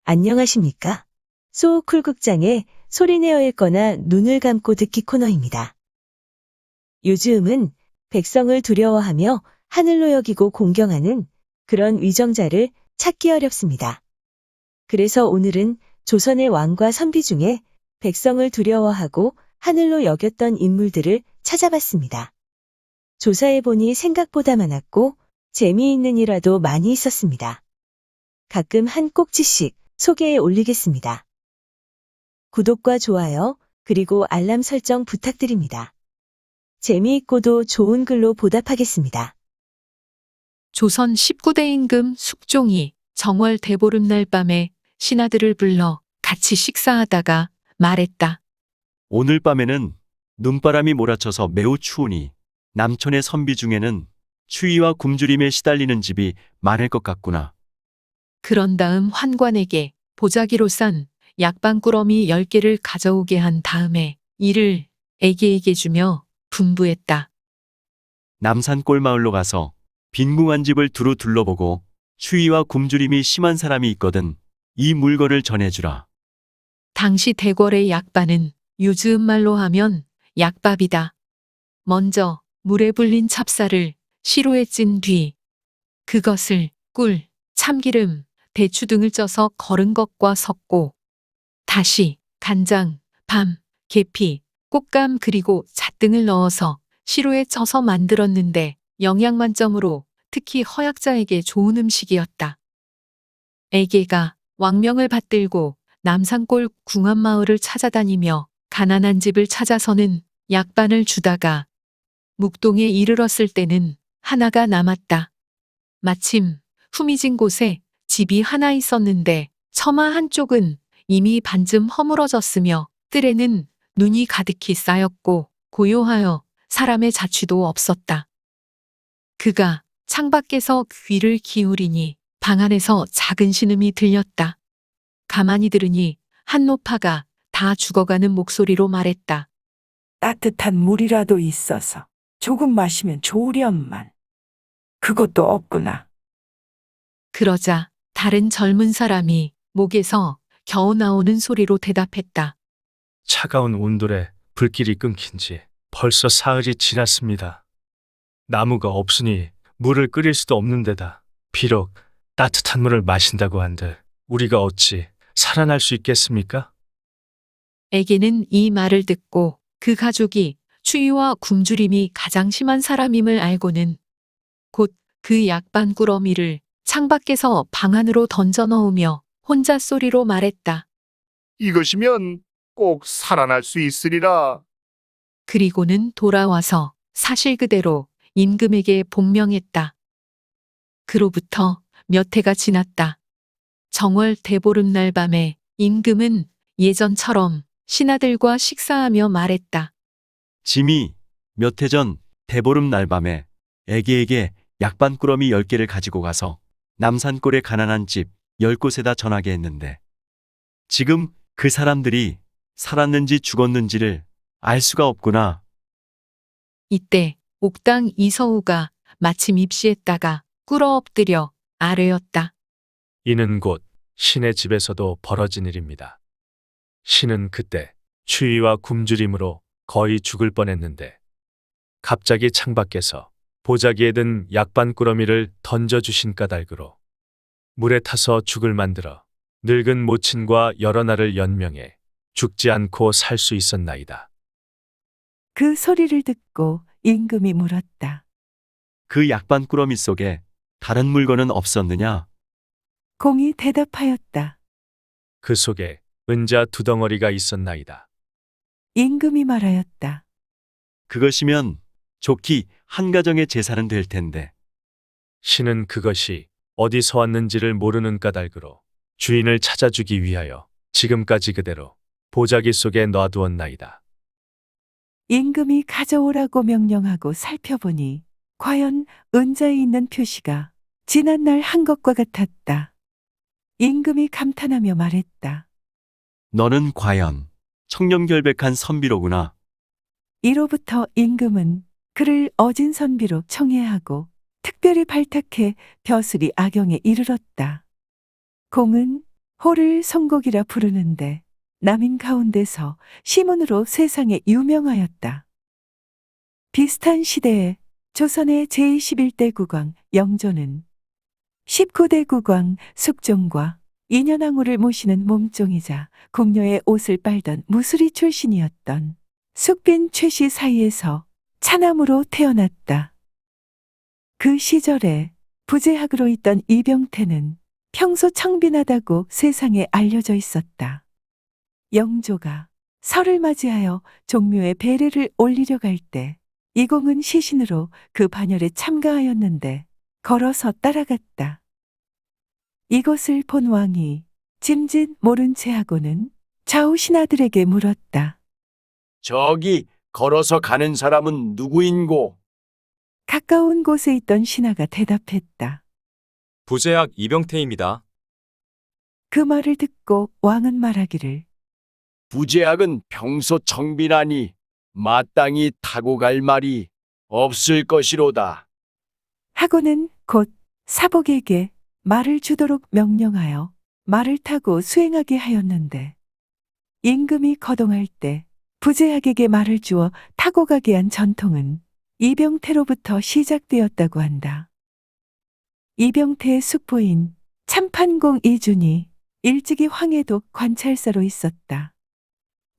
안녕하십니까? 소쿨극장의 소리내어 읽거나 눈을 감고 듣기 코너입니다. 요즘은 백성을 두려워하며 하늘로 여기고 공경하는 그런 위정자를 찾기 어렵습니다. 그래서 오늘은 조선의 왕과 선비 중에 백성을 두려워하고 하늘로 여겼던 인물들을 찾아봤습니다. 조사해보니 생각보다 많았고 재미있는 일화도 많이 있었습니다. 가끔 한 꼭지씩 소개해 올리겠습니다. 구독과 좋아요, 그리고 알람 설정 부탁드립니다. 재미있고도 좋은 글로 보답하겠습니다. 조선 19대 임금 숙종이 정월 대보름날 밤에 신하들을 불러 같이 식사하다가 말했다. 오늘 밤에는 눈바람이 몰아쳐서 매우 추우니 남촌의 선비 중에는 추위와 굶주림에 시달리는 집이 많을 것 같구나. 그런 다음 환관에게 보자기로 싼 약방꾸러미 10개를 가져오게 한 다음에 이를 애기에게 주며 분부했다. 남산 꼴마을로 가서 빈궁한 집을 두루 둘러보고 추위와 굶주림이 심한 사람이 있거든 이 물건을 전해주라. 당시 대궐의 약반은 요즘 말로 하면 약밥이다. 먼저 물에 불린 찹쌀을 시루에 찐 뒤 그것을 꿀, 참기름, 대추 등을 쪄서 거른 것과 섞고 다시 간장, 밤, 계피, 꽃감 그리고 잣 등을 넣어서 시루에 쪄서 만들었는데 영양 만점으로 특히 허약자에게 좋은 음식이었다. 애개가 왕명을 받들고 남산골 궁합마을을 찾아다니며 가난한 집을 찾아서는 약반을 주다가 묵동에 이르렀을 때는 하나가 남았다. 마침 후미진 곳에 집이 하나 있었는데 처마 한쪽은 이미 반쯤 허물어졌으며 뜰에는 눈이 가득히 쌓였고 고요하여 사람의 자취도 없었다. 그가 창밖에서 귀를 기울이니 방 안에서 작은 신음이 들렸다. 가만히 들으니 한 노파가 다 죽어가는 목소리로 말했다. 따뜻한 물이라도 있어서 조금 마시면 좋으련만. 그것도 없구나. 그러자 다른 젊은 사람이 목에서 겨우 나오는 소리로 대답했다. 차가운 온돌에 불길이 끊긴 지 벌써 사흘이 지났습니다. 나무가 없으니 물을 끓일 수도 없는 데다 비록 따뜻한 물을 마신다고 한들 우리가 어찌 살아날 수 있겠습니까? 애기는 이 말을 듣고 그 가족이 추위와 굶주림이 가장 심한 사람임을 알고는 곧 그 약반 꾸러미를 창밖에서 방 안으로 던져 넣으며 혼자 소리로 말했다. 이것이면 꼭 살아날 수 있으리라. 그리고는 돌아와서 사실 그대로 임금에게 복명했다. 그로부터 몇 해가 지났다. 정월 대보름날 밤에 임금은 예전처럼 신하들과 식사하며 말했다. 짐이 몇 해 전 대보름 날 밤에 애기에게 약반꾸러미 10개를 가지고 가서 남산골의 가난한 집 10곳에다 전하게 했는데 지금 그 사람들이 살았는지 죽었는지를 알 수가 없구나. 이때 옥당 이서우가 마침 입시했다가 꿇어 엎드려 아뢰었다. 이는 곧 신의 집에서도 벌어진 일입니다. 신은 그때 추위와 굶주림으로 거의 죽을 뻔했는데 갑자기 창밖에서 보자기에 든 약반꾸러미를 던져주신 까닭으로 물에 타서 죽을 만들어 늙은 모친과 여러 날을 연명해 죽지 않고 살 수 있었나이다. 그 소리를 듣고 임금이 물었다. 그 약반꾸러미 속에 다른 물건은 없었느냐? 공이 대답하였다. 그 속에 은자 2덩어리가 있었나이다. 임금이 말하였다. 그것이면 좋기 한 가정의 재산은 될 텐데. 신은 그것이 어디서 왔는지를 모르는 까닭으로 주인을 찾아주기 위하여 지금까지 그대로 보자기 속에 놔두었나이다. 임금이 가져오라고 명령하고 살펴보니 과연 은자에 있는 표시가 지난날 한 것과 같았다. 임금이 감탄하며 말했다. 너는 과연 청렴결백한 선비로구나. 이로부터 임금은 그를 어진 선비로 청해하고 특별히 발탁해 벼슬이 악영에 이르렀다. 공은 호를 송곡이라 부르는데 남인 가운데서 시문으로 세상에 유명하였다. 비슷한 시대에 조선의 제21대 국왕 영조는 19대 국왕 숙종과 인현왕후를 모시는 몸종이자 궁녀의 옷을 빨던 무수리 출신이었던 숙빈 최씨 사이에서 차남으로 태어났다. 그 시절에 부재학으로 있던 이병태는 평소 청빈하다고 세상에 알려져 있었다. 영조가 설을 맞이하여 종묘에 배례를 올리려 갈 때 이공은 시신으로 그 반열에 참가하였는데 걸어서 따라갔다. 이것을 본 왕이 짐짓 모른 채 하고는 좌우 신하들에게 물었다. 저기 걸어서 가는 사람은 누구인고? 가까운 곳에 있던 신하가 대답했다. 부재학 이병태입니다. 그 말을 듣고 왕은 말하기를 부재학은 평소 청빈하니 마땅히 타고 갈 말이 없을 것이로다. 하고는 곧 사복에게 말을 주도록 명령하여 말을 타고 수행하게 하였는데 임금이 거동할 때 부재학에게 말을 주어 타고 가게 한 전통은 이병태로부터 시작되었다고 한다. 이병태의 숙부인 참판공 이준이 일찍이 황해도 관찰사로 있었다.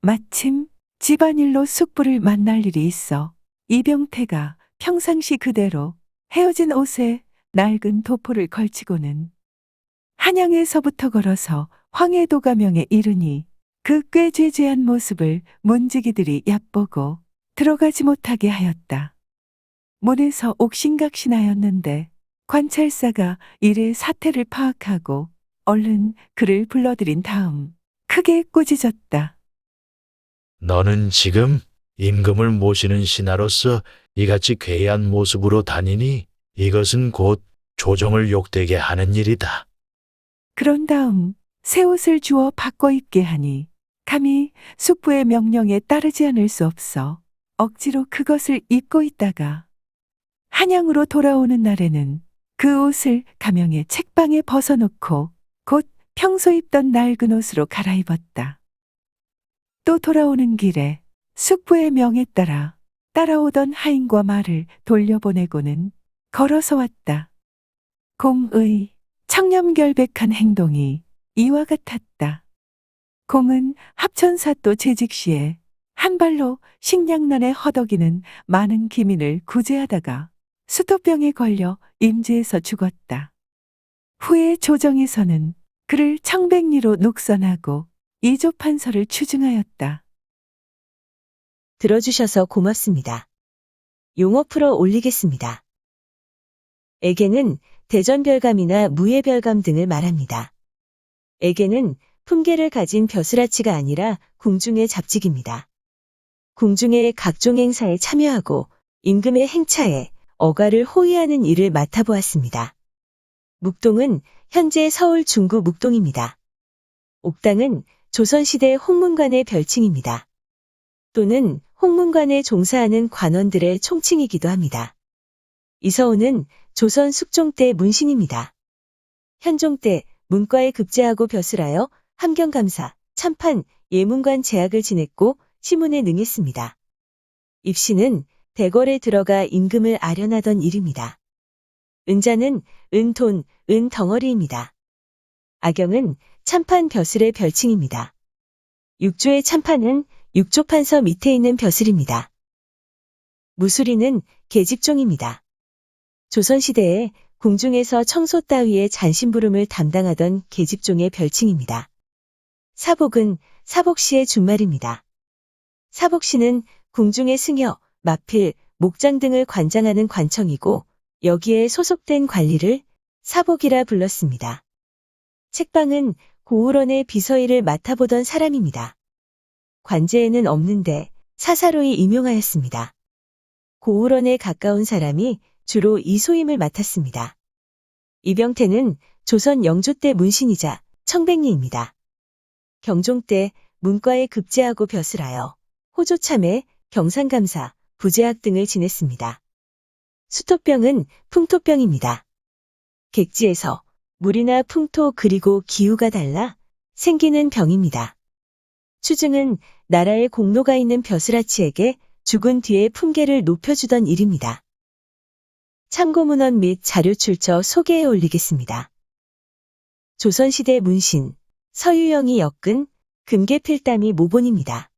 마침 집안일로 숙부를 만날 일이 있어 이병태가 평상시 그대로 헤어진 옷에 낡은 도포를 걸치고는 한양에서부터 걸어서 황해도 가명에 이르니 그 꾀죄죄한 모습을 문지기들이 얕보고 들어가지 못하게 하였다. 문에서 옥신각신하였는데 관찰사가 일의 사태를 파악하고 얼른 그를 불러들인 다음 크게 꾸짖었다. 너는 지금 임금을 모시는 신하로서 이같이 괴이한 모습으로 다니니 이것은 곧 조정을 욕되게 하는 일이다. 그런 다음 새 옷을 주어 바꿔 입게 하니 감히 숙부의 명령에 따르지 않을 수 없어 억지로 그것을 입고 있다가 한양으로 돌아오는 날에는 그 옷을 가명의 책방에 벗어놓고 곧 평소 입던 낡은 옷으로 갈아입었다. 또 돌아오는 길에 숙부의 명에 따라 따라오던 하인과 말을 돌려보내고는 걸어서 왔다. 공의 청렴결백한 행동이 이와 같았다. 공은 합천사또 재직 시에 한 발로 식량난에 허덕이는 많은 기민을 구제하다가 수토병에 걸려 임지에서 죽었다. 후에 조정에서는 그를 청백리로 녹선하고 이조판서를 추증하였다. 들어주셔서 고맙습니다. 용어 풀어 올리겠습니다. 에게는 대전별감이나 무예별감 등을 말합니다. 에게는 품계를 가진 벼슬아치가 아니라 궁중의 잡직입니다. 궁중의 각종 행사에 참여하고 임금의 행차에 어가를 호위하는 일을 맡아보았습니다. 묵동은 현재 서울 중구 묵동입니다. 옥당은 조선시대 홍문관의 별칭입니다. 또는 홍문관에 종사하는 관원들의 총칭이기도 합니다. 이서훈은 조선 숙종 때 문신입니다. 현종 때 문과에 급제하고 벼슬하여 함경감사, 참판, 예문관 제학을 지냈고 시문에 능했습니다. 입시는 대궐에 들어가 임금을 아련하던 일입니다. 은자는 은돈, 은덩어리입니다. 악영은 참판 벼슬의 별칭입니다. 육조의 참판은 육조판서 밑에 있는 벼슬입니다. 무수리는 계집종입니다. 조선시대에 궁중에서 청소 따위의 잔심부름을 담당하던 계집종의 별칭입니다. 사복은 사복시의 준말입니다. 사복시는 궁중의 승여, 마필, 목장 등을 관장하는 관청이고 여기에 소속된 관리를 사복이라 불렀습니다. 책방은 고을원의 비서일을 맡아보던 사람입니다. 관제에는 없는데 사사로이 임용하였습니다. 고을원에 가까운 사람이 주로 이 소임을 맡았습니다. 이병태는 조선 영조 때 문신이자 청백리입니다. 경종 때 문과에 급제하고 벼슬하여 호조참회, 경상감사, 부재학 등을 지냈습니다. 수토병은 풍토병입니다. 객지에서 물이나 풍토 그리고 기후가 달라 생기는 병입니다. 추증은 나라에 공로가 있는 벼슬아치에게 죽은 뒤에 품계를 높여주던 일입니다. 참고문헌 및 자료 출처 소개해 올리겠습니다. 조선시대 문신, 서유영이 엮은 금계필담이 모본입니다.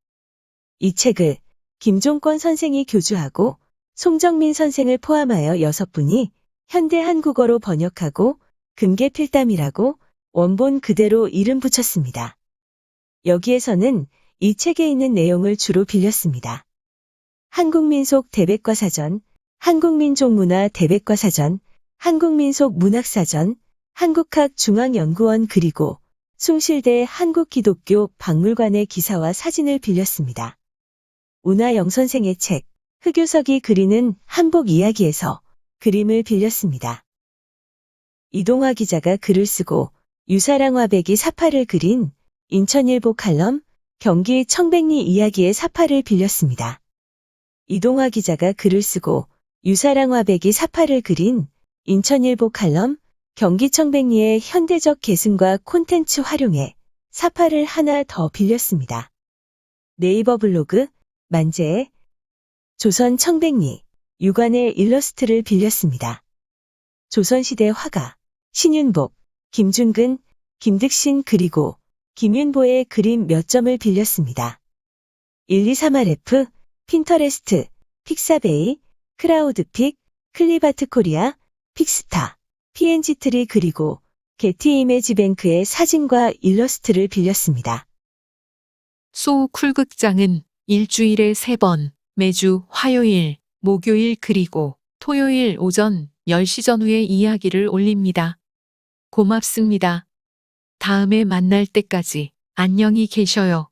이 책을 김종권 선생이 교주하고 송정민 선생을 포함하여 6분이 현대 한국어로 번역하고 금계필담이라고 원본 그대로 이름 붙였습니다. 여기에서는 이 책에 있는 내용을 주로 빌렸습니다. 한국민속 대백과사전, 한국민족문화 대백과사전, 한국민속문학사전, 한국학중앙연구원 그리고 숭실대 한국기독교 박물관의 기사와 사진을 빌렸습니다. 운하영 선생의 책 흑유석이 그리는 한복 이야기에서 그림을 빌렸습니다. 이동화 기자가 글을 쓰고 유사랑화백이 사파를 그린 인천일보 칼럼 경기 청백리 이야기의 사파를 빌렸습니다. 이동화 기자가 글을 쓰고 유사랑화백이 사파를 그린 인천일보 칼럼 경기 청백리의 현대적 계승과 콘텐츠 활용에 사파를 하나 더 빌렸습니다. 네이버 블로그 만재의 조선 청백리 유관의 일러스트를 빌렸습니다. 조선시대 화가 신윤복, 김준근, 김득신 그리고 김윤보의 그림 몇 점을 빌렸습니다. 123RF, 핀터레스트, 픽사베이, 크라우드픽, 클리바트 코리아, 픽스타, PNG트리 그리고 게티 이미지뱅크의 사진과 일러스트를 빌렸습니다. 소 쿨극장은 일주일에 3번, 매주 화요일, 목요일 그리고 토요일 오전 10시 전후에 이야기를 올립니다. 고맙습니다. 다음에 만날 때까지 안녕히 계셔요.